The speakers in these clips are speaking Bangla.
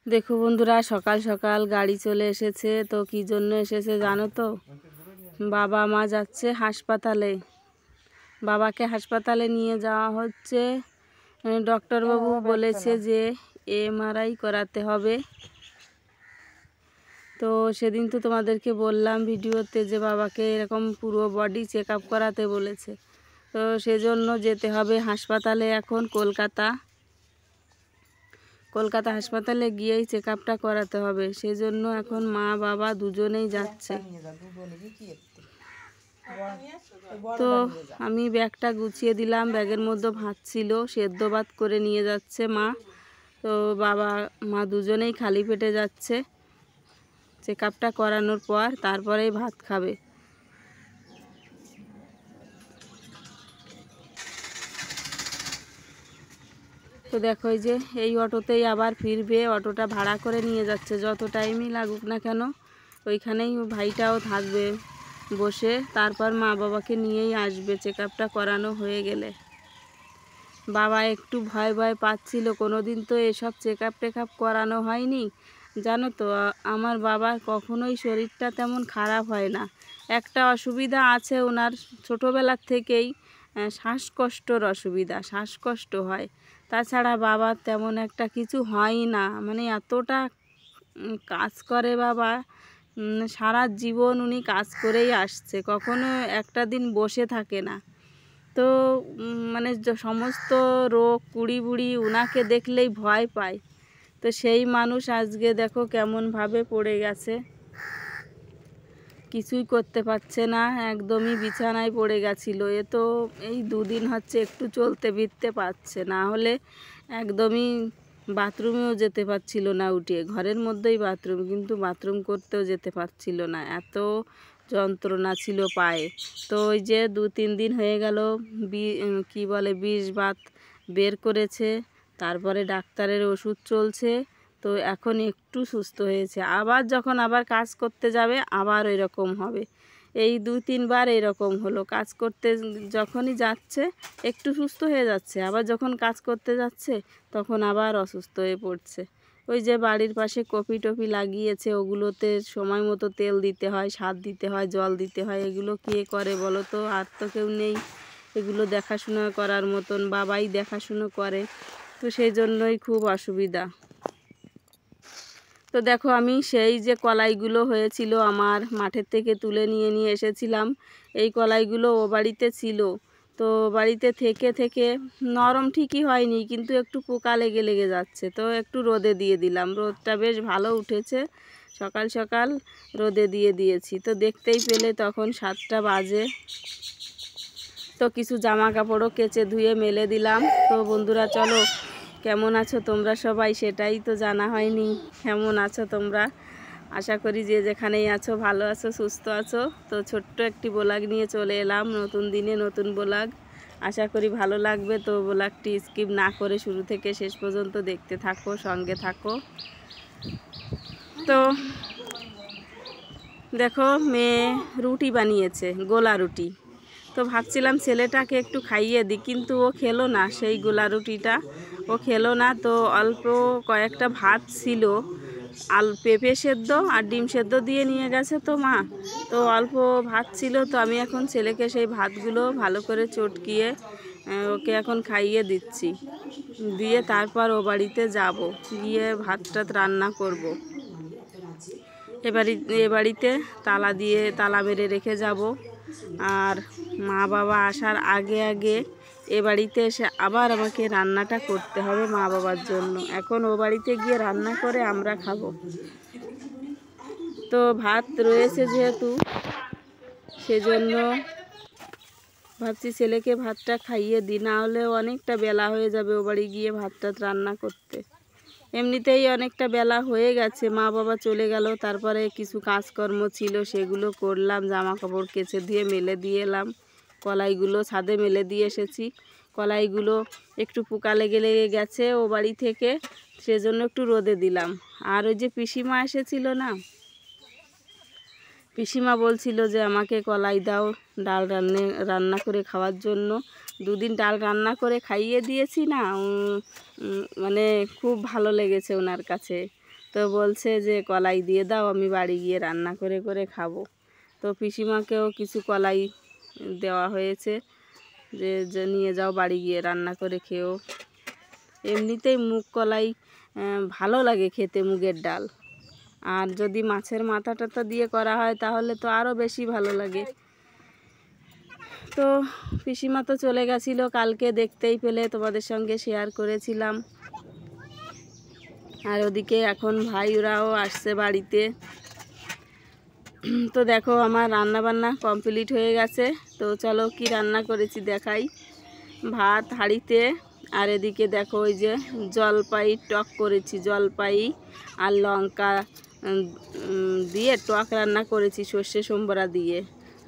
দেখো বন্ধুরা, সকাল সকাল গাড়ি চলে এসেছে। তো কি জন্য এসেছে জানো তো? বাবা মা যাচ্ছে হাসপাতালে। বাবাকে হাসপাতালে নিয়ে যাওয়া হচ্ছে। ডক্টরবাবু বলেছে যে এমআরআই করাতে হবে। তো সেদিন তো তোমাদেরকে বললাম ভিডিওতে যে বাবাকে এরকম পুরো বডি চেক আপ করাতে বলেছে। তো সেজন্য যেতে হবে হাসপাতালে এখন কলকাতা হাসপাতালে গিয়েই চেক আপটা করাতে হবে। সেজন্য এখন মা বাবা দুজনেই যাচ্ছে। তো আমি ব্যাগটা গুছিয়ে দিলাম, ব্যাগের মধ্যে ভাত ছিল, সেদ্ধ ভাত করে নিয়ে যাচ্ছে মা। তো বাবা মা দুজনেই খালি পেটে যাচ্ছে। চেক আপটা করানোর পর তারপরেই ভাত খাবে। তো দেখো যে এই অটোতেই আবার ফিরবে, অটোটা ভাড়া করে নিয়ে যাচ্ছে। যত টাইমই লাগুক না কেন ওইখানেই ভাইটাও থাকবে বসে, তারপর মা বাবাকে নিয়েই আসবে চেক আপটা করানো হয়ে গেলে। বাবা একটু ভয় ভয় পাচ্ছিল, কোনো দিন তো এসব চেক আপ টেকআপ করানো হয়নি জানো তো। আমার বাবার কখনোই শরীরটা তেমন খারাপ হয় না। একটা অসুবিধা আছে ওনার, ছোটোবেলার থেকেই শ্বাসকষ্টর অসুবিধা, শ্বাসকষ্ট হয়। তাছাড়া বাবার তেমন একটা কিছু হয় না, মানে এতটা কাজ করে বাবা। সারা জীবন উনি কাজ করেই আসছে, কখনো একটা দিন বসে থাকে না। তো মানে সমস্ত রোগ কুড়ি বুড়ি উনাকে দেখলেই ভয় পায়। তো সেই মানুষ আজকে দেখো কেমনভাবে পড়ে গেছে, কিছুই করতে পারছে না, একদমই বিছানায় পড়ে গেছিলো। এ তো এই দুদিন হচ্ছে একটু চলতে ফিরতে পারছে, না হলে একদমই বাথরুমেও যেতে পারছিল না উঠে। ঘরের মধ্যেই বাথরুম, কিন্তু বাথরুম করতেও যেতে পারছিল না, এত যন্ত্রণা ছিল পায়ে। তো ওই যে 2-3 দিন হয়ে গেল কি বলে বিষ বাত বের করেছে, তারপরে ডাক্তারের ওষুধ চলছে। তো এখন একটু সুস্থ হয়েছে। আবার যখন আবার কাজ করতে যাবে আবার ওই রকম হবে। এই 2-3 বার এরকম হলো। কাজ করতে যখনই যাচ্ছে একটু সুস্থ হয়ে যাচ্ছে, আবার যখন কাজ করতে যাচ্ছে তখন আবার অসুস্থ হয়ে পড়ছে। ওই যে বাড়ির পাশে কপি টপি লাগিয়েছে, ওগুলোতে সময় মতো তেল দিতে হয়, সার দিতে হয়, জল দিতে হয়। এগুলো কে করে বলো তো? আর তো কেউ নেই এগুলো দেখাশোনা করার মতন, বাবাই দেখাশুনো করে। তো সেই জন্যই খুব অসুবিধা। তো দেখো আমি সেই যে কলাইগুলো হয়েছিল আমার মাঠের থেকে তুলে নিয়ে এসেছিলাম, এই কলাইগুলো ও বাড়িতে ছিল। তো বাড়িতে থেকে থেকে নরম ঠিকই হয়নি, কিন্তু একটু পোকা লেগে যাচ্ছে। তো একটু রোদে দিয়ে দিলাম, রোদটা বেশ ভালো উঠেছে। সকাল সকাল রোদে দিয়েছি। তো দেখতেই পেলে তখন 7টা বাজে। তো কিছু জামা কাপড়ও কেচে ধুয়ে মেলে দিলাম। তো বন্ধুরা চলো, কেমন আছো তোমরা সবাই? সেটাই তো জানা হয়নি। কেমন আছো তোমরা? আশা করি যে যেখানেই আছো ভালো আছো, সুস্থ আছো। তো ছোট্ট একটি ব্লগ নিয়ে চলে এলাম, নতুন দিনে নতুন ব্লগ। আশা করি ভালো লাগবে। তো ব্লগটি স্কিপ না করে শুরু থেকে শেষ পর্যন্ত দেখতে থাকো, সঙ্গে থাকো। তো দেখো মেয়ে রুটি বানিয়েছে, গোলা রুটি। তো ভাবছিলাম ছেলেটাকে একটু খাইয়ে দিই, কিন্তু ও খেলো না সেই গোলা রুটিটা, ও খেলো না। তো অল্প কয়েকটা ভাত ছিল, পেঁপে সেদ্ধ আর ডিম সেদ্ধ দিয়ে নিয়ে গেছে তো মা। তো অল্প ভাত ছিল, তো আমি এখন ছেলেকে সেই ভাতগুলো ভালো করে চটকিয়ে ওকে এখন খাইয়ে দিচ্ছি, দিয়ে তারপর ও বাড়িতে যাব, গিয়ে ভাতটা রান্না করব। এ বাড়িতে তালা মেরে রেখে যাব। আর মা বাবা আসার আগে আগে এ বাড়িতে এসে আবার আমাকে রান্নাটা করতে হবে মা বাবার জন্য। এখন ও বাড়িতে গিয়ে রান্না করে আমরা খাবো। তো ভাত রয়েছে যেহেতু, সেজন্য ভাবছি ছেলেকে ভাতটা খাইয়ে দিই, না হলে অনেকটা বেলা হয়ে যাবে ও বাড়ি গিয়ে ভাতটা রান্না করতে। এমনিতেই অনেকটা বেলা হয়ে গেছে, মা বাবা চলে গেল। তারপরে কিছু কাজকর্ম ছিল সেগুলো করলাম, জামা কাপড় কেচে দিয়ে মেলে দিয়ে এলাম। কলাইগুলো ছাদে মেলে দিয়ে এসেছি। কলাইগুলো একটু পোকা লেগে গেছে ও বাড়ি থেকে, সেজন্য একটু রোদে দিলাম। আর ওই যে পিসিমা এসেছিল না, পিসিমা বলছিল যে আমাকে কলাই দাও ডাল রান্না করে খাওয়ার জন্য। 2 দিন ডাল রান্না করে খাইয়ে দিয়েছি না, মানে খুব ভালো লেগেছে ওনার কাছে। তো বলছে যে কলাই দিয়ে দাও, আমি বাড়ি গিয়ে রান্না করে করে খাবো। তো পিসিমাকেও কিছু কলাই দেওয়া হয়েছে যে নিয়ে যাও বাড়ি গিয়ে রান্না করে খেও। এমনিতেই মুগ কলাই ভালো লাগে খেতে, মুগের ডাল। আর যদি মাছের মাথা টাথা দিয়ে করা হয় তাহলে তো আরও বেশি ভালো লাগে। তো পিসিমা তো চলে গেছিলো কালকে, দেখতেই পেলে, তোমাদের সঙ্গে শেয়ার করেছিলাম। আর ওদিকে এখন ভাই ওরাও আসছে বাড়িতে। তো দেখো আমার রান্না বান্না কমপ্লিট হয়ে গেছে। তো চলো কি রান্না করেছি দেখাই। ভাত হাঁড়িতে, আর এদিকে দেখো ওই যে জলপাই টক করেছি, জলপাই আর লঙ্কা দিয়ে টক রান্না করেছি সর্ষে সম্বরা দিয়ে।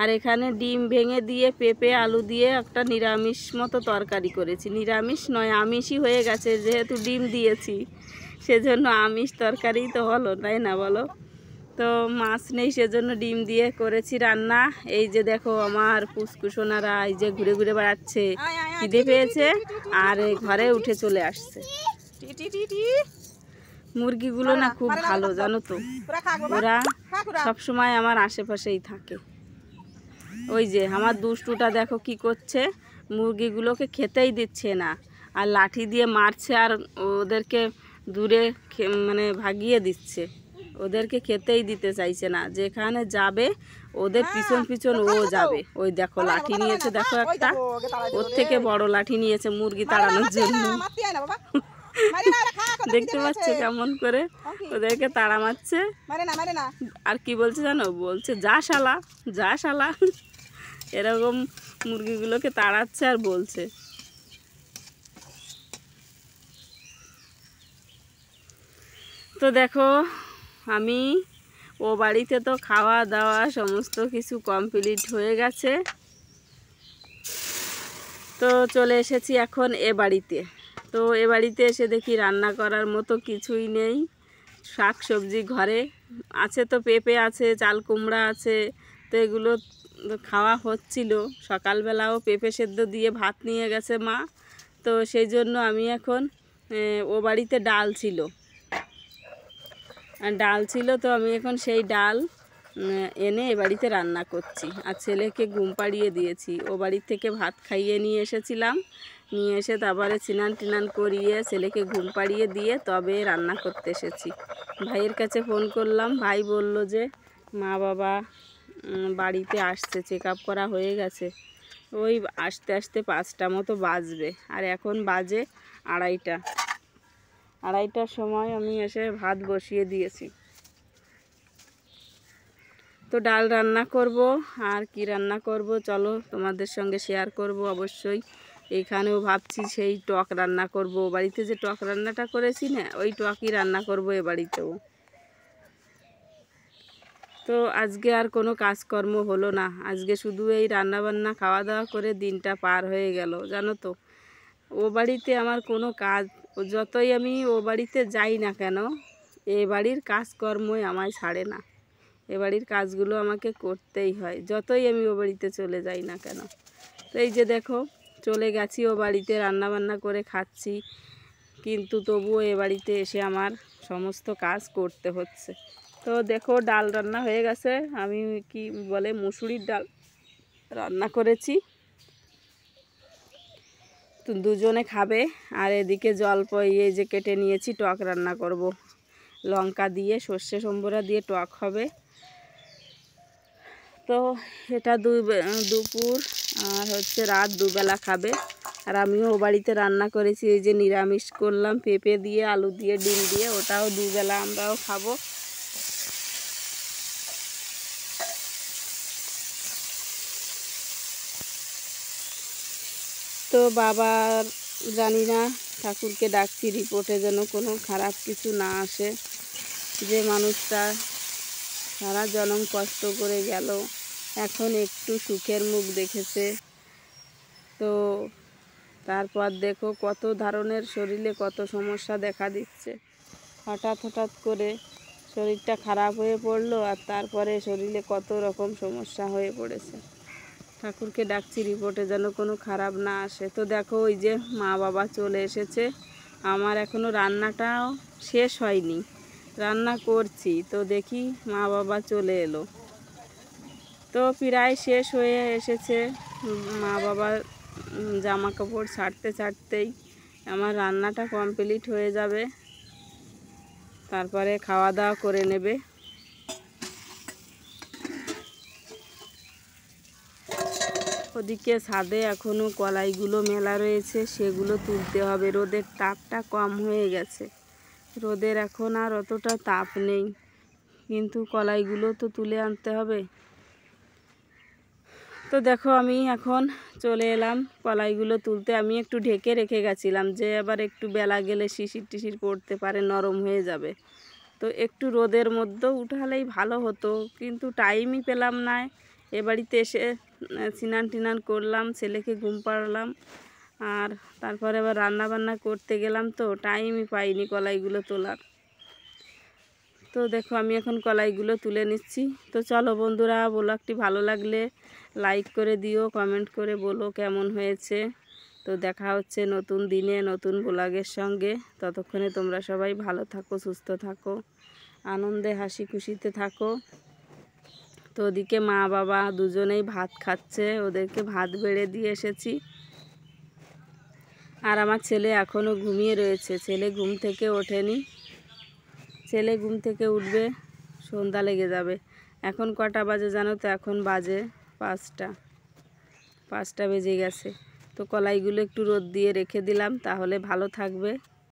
আর এখানে ডিম ভেঙে দিয়ে পেঁপে আলু দিয়ে একটা নিরামিষ মতো তরকারি করেছি। নিরামিষ নয়, আমিষই হয়ে গেছে, যেহেতু ডিম দিয়েছি সেজন্য আমিষ তরকারি তো হলো, তাই না বলো? তো মাছ নেই সেজন্য ডিম দিয়ে করেছি রান্না। এই যে দেখো আমার পুষ্কুসোনারা এই যে ঘুরে ঘুরে বেড়াচ্ছে, খিদে পেয়েছে আর ঘরে উঠে চলে আসছে। মুরগিগুলো না খুব ভালো জানো তো, ওরা সবসময় আমার আশেপাশেই থাকে। ওই যে আমার দুষ্টুটা দেখো কি করছে, মুরগিগুলোকে খেতেই দিচ্ছে না, আর লাঠি দিয়ে মারছে আর ওদেরকে দূরে মানে ভাগিয়ে দিচ্ছে, ওদেরকে খেতেই দিতে চাইছে না। যেখানে যাবে ওদের পিছন পিছন ও যাবে। ওই দেখো লাঠি নিয়েছে, দেখো একটা, ওর থেকে বড় লাঠি নিয়েছে মুরগি তাড়ানোর জন্য। দেখতে পাচ্ছে কেমন করে ওদেরকে তাড়া মারছে। আর কি বলছে জানো, বলছে যা শালা, যা শালা, এরকম মুরগিগুলোকে তাড়াচ্ছে আর বলছে। তো দেখো আমি ও বাড়িতে তো খাওয়া দাওয়া সমস্ত কিছু কমপ্লিট হয়ে গেছে। তো চলে এসেছি এখন এ বাড়িতে। তো এ বাড়িতে এসে দেখি রান্না করার মতো কিছুই নেই। শাক সবজি ঘরে আছে, তো পেঁপে আছে, চাল কুমড়া আছে, তো এগুলো খাওয়া হচ্ছিল। সকালবেলাও পেঁপে সেদ্ধ দিয়ে ভাত নিয়ে গেছে মা, তো সেই জন্য আমি এখন ও বাড়িতে ডাল ছিল, তো আমি এখন সেই ডাল এনে এ বাড়িতে রান্না করছি। আর ছেলেকে ঘুম পাড়িয়ে দিয়েছি, ও বাড়ি থেকে ভাত খাইয়ে নিয়ে এসেছিলাম, নিয়ে এসে তারপরে স্নান টিনান করিয়ে ছেলেকে ঘুম পাড়িয়ে দিয়ে তবে রান্না করতে এসেছি। ভাইয়ের কাছে ফোন করলাম, ভাই বলল যে মা বাবা বাড়িতে আসছে, চেক আপ করা হয়ে গেছে, ওই আসতে আসতে 5টা মতো বাজবে। আর এখন বাজে 2:30টার সময় আমি এসে ভাত বসিয়ে দিয়েছি। তো ডাল রান্না করব, আর কি রান্না করব চলো তোমাদের সঙ্গে শেয়ার করব অবশ্যই। এইখানেও ভাবছি সেই টক রান্না করব, বাড়িতে যে টক রান্নাটা করেছি না, ওই টকই রান্না করব এ বাড়িতেও। তো আজকে আর কোনো কাজকর্ম হলো না, আজকে শুধু এই রান্না বান্না খাওয়া দাওয়া করে দিনটা পার হয়ে গেল জানো তো। ও বাড়িতে আমার কোনো কাজ, যতই আমি ও বাড়িতে যাই না কেন, এ বাড়ির কাজকর্মই আমায় ছাড়ে না। এ বাড়ির কাজগুলো আমাকে করতেই হয়, যতই আমি ও বাড়িতে চলে যাই না কেন। তো এই যে দেখো চলে গেছি ও বাড়িতে, রান্নাবান্না করে খাচ্ছি, কিন্তু তবুও এ বাড়িতে এসে আমার সমস্ত কাজ করতে হচ্ছে। তো দেখো ডাল রান্না হয়ে গেছে, আমি কি বলে মুসুরির ডাল রান্না করেছি, তো দুজনে খাবে। আর এদিকে জলপাই এই যে কেটে নিয়েছি, টক রান্না করব, লঙ্কা দিয়ে সর্ষে সম্বরা দিয়ে টক হবে। তো এটা দুপুর আর হচ্ছে রাত, দুবেলা খাবে। আর আমিও ও বাড়িতে রান্না করেছি, এই যে নিরামিষ করলাম পেঁপে দিয়ে আলু দিয়ে ডিম দিয়ে, ওটাও দুবেলা আমরাও খাবো। তো বাবার জানি না, ঠাকুরকে ডাকছি রিপোর্টে যেন কোনো খারাপ কিছু না আসে। যে মানুষটা সারা জনম কষ্ট করে গেল, এখন একটু সুখের মুখ দেখেছে। তো তারপর দেখো কত ধরনের শরীরে কত সমস্যা দেখা দিচ্ছে। হঠাৎ করে শরীরটা খারাপ হয়ে পড়লো, আর তারপরে শরীরে কত রকম সমস্যা হয়ে পড়েছে। ঠাকুরকে ডাকছি রিপোর্টে যেন কোনো খারাপ না আসে। তো দেখো ওই যে মা বাবা চলে এসেছে, আমার এখনও রান্নাটাও শেষ হয়নি। রান্না করছি, তো দেখি মা বাবা চলে এলো। তো প্রায় শেষ হয়ে এসেছে। মা বাবার জামা কাপড় ছাড়তে ছাড়তেই আমার রান্নাটা কমপ্লিট হয়ে যাবে, তারপরে খাওয়া দাওয়া করে নেবে। ওদিকে ছাদে এখনও কলাইগুলো মেলা রয়েছে, সেগুলো তুলতে হবে। রোদের তাপটা কম হয়ে গেছে, রোদের এখন আর অতটা তাপ নেই, কিন্তু কলাইগুলো তো তুলে আনতে হবে। তো দেখো আমি এখন চলে এলাম কলাইগুলো তুলতে। আমি একটু ঢেকে রেখে গেছিলাম যে আবার একটু বেলা গেলে শিশির টিশির পড়তে পারে, নরম হয়ে যাবে। তো একটু রোদের মধ্যেও উঠালেই ভালো হতো, কিন্তু টাইমই পেলাম না। এ বাড়িতে এসে স্নান টিনান করলাম, ছেলেকে ঘুম পাড়ালাম, আর তারপরে আবার রান্না বান্না করতে গেলাম, তো টাইমই পাইনি কলাইগুলো তোলার। তো দেখো আমি এখন কলাইগুলো তুলে নিচ্ছি। তো চলো বন্ধুরা, ব্লগটি ভালো লাগলে লাইক করে দিও, কমেন্ট করে বলো কেমন হয়েছে। তো দেখা হচ্ছে নতুন দিনে নতুন ব্লগের সঙ্গে। ততক্ষণে তোমরা সবাই ভালো থাকো, সুস্থ থাকো, আনন্দে হাসি খুশিতে থাকো। তো ওদিকে মা বাবা দুজনেই ভাত খাচ্ছে, ওদেরকে ভাত বেড়ে দিয়ে এসেছি। আর আমার ছেলে এখনও ঘুমিয়ে রয়েছে, ছেলে ঘুম থেকে ওঠেনি। ছেলে ঘুম থেকে উঠবে, সন্ধ্যা লেগে যাবে। এখন কটা বাজে জানো তো? এখন বাজে 5টা বেজে গেছে। তো কলাইগুলো একটু রোদ দিয়ে রেখে দিলাম, তাহলে ভালো থাকবে।